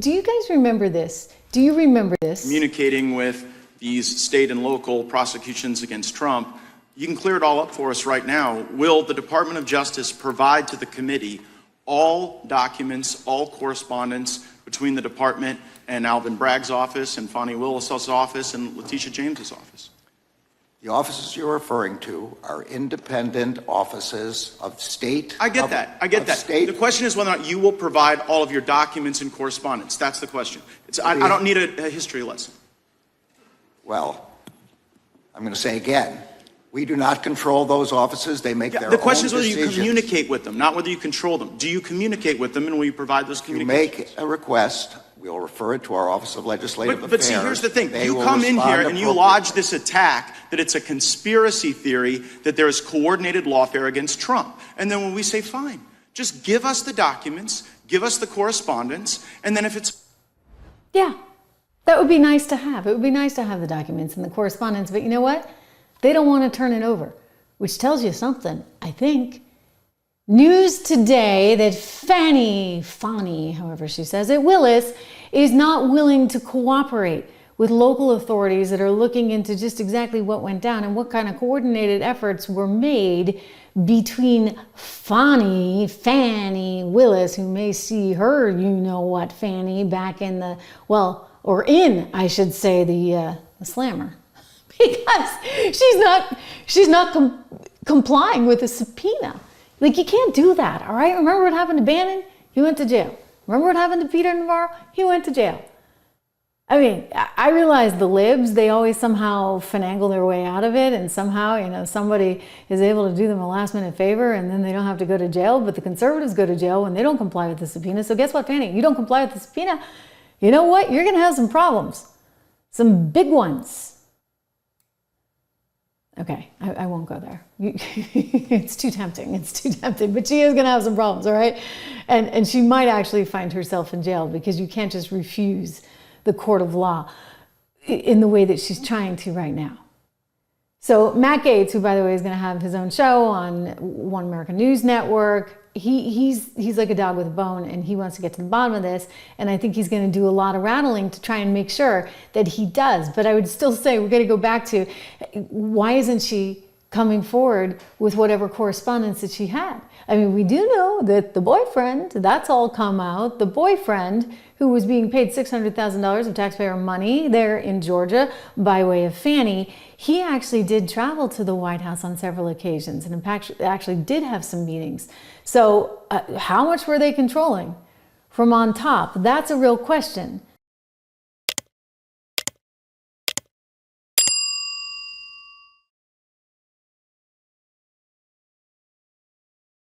do you guys remember this? Do you remember this? Communicating with these state and local prosecutions against Trump, you can clear it all up for us right now. Will the Department of Justice provide to the committee all documents, all correspondence between the department and Alvin Bragg's office and Fani Willis' office and Letitia James's office? The offices you're referring to are independent offices of state. I get that. The question is whether or not you will provide all of your documents and correspondence. That's the question. I don't need a history lesson. Well, I'm going to say again, we do not control those offices. They make their own decisions. The question is whether you communicate with them, not whether you control them. Do you communicate with them, and will you provide those communications? You make a request, we'll refer it to our Office of Legislative Affairs. But see, here's the thing. You come in here and you lodge this attack that it's a conspiracy theory, that there is coordinated lawfare against Trump. And then when we say, fine, just give us the documents, give us the correspondence, and then if it's... Yeah, that would be nice to have. It would be nice to have the documents and the correspondence, but you know what? They don't want to turn it over, which tells you something, I think. News today that Fani, however she says it, Willis, is not willing to cooperate with local authorities that are looking into just exactly what went down and what kind of coordinated efforts were made between Fani Willis, who may see her, you-know-what, Fanny, back in the, I should say, the slammer. Because she's not complying with a subpoena. Like, you can't do that, all right? Remember what happened to Bannon? He went to jail. Remember what happened to Peter Navarro? He went to jail. I mean, I realize the libs, they always somehow finagle their way out of it, and somehow, somebody is able to do them a last-minute favor, and then they don't have to go to jail, but the conservatives go to jail when they don't comply with the subpoena. So guess what, Fanny? You don't comply with the subpoena, you know what? You're going to have some problems. Some big ones. Okay, I won't go there. It's too tempting. But she is going to have some problems, all right? And she might actually find herself in jail because you can't just refuse the court of law in the way that she's trying to right now. So Matt Gaetz, who, by the way, is going to have his own show on One American News Network, he's like a dog with a bone, and he wants to get to the bottom of this, and I think he's going to do a lot of rattling to try and make sure that he does. But I would still say we're going to go back to, why isn't she coming forward with whatever correspondence that she had? I mean, we do know that the boyfriend, that's all come out, the boyfriend who was being paid $600,000 of taxpayer money there in Georgia by way of Fani, he actually did travel to the White House on several occasions and in fact actually did have some meetings. So how much were they controlling from on top? That's a real question.